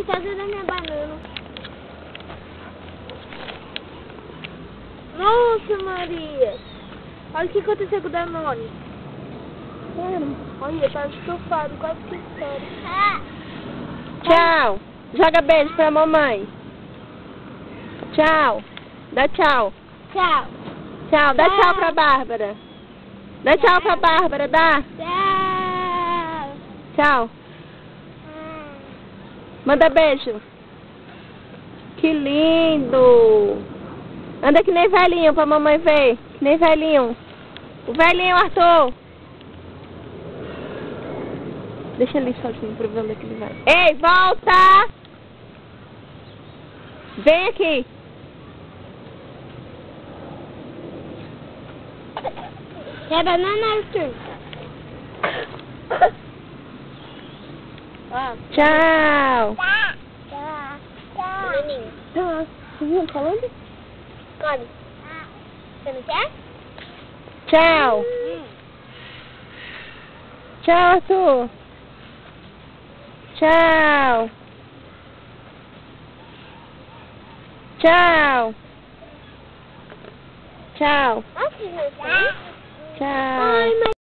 cadê da minha banana? Nossa, Maria! Olha o que aconteceu com o Danone. Olha, tá estufado, quase que estoura. Tchau. Joga beijo pra mamãe. Tchau. Dá tchau. Tchau. Tchau. Dá tchau pra Bárbara. Dá tchau pra Bárbara, dá. Tchau. Tchau. Manda beijo. Que lindo. Anda que nem velhinho pra mamãe ver. Que nem velhinho. O velhinho, Arthur. Deixa ele sozinho pra ver onde é que ele vai. Ei, volta! Vem aqui. É banana, Arthur? Tchau. Tchau. Bananinha. Tá. Você viu falando? Come. Você não quer? Tchau. Tchau, Arthur. Tchau. Tchau. Tchau. Tchau. Tchau. Ai, mas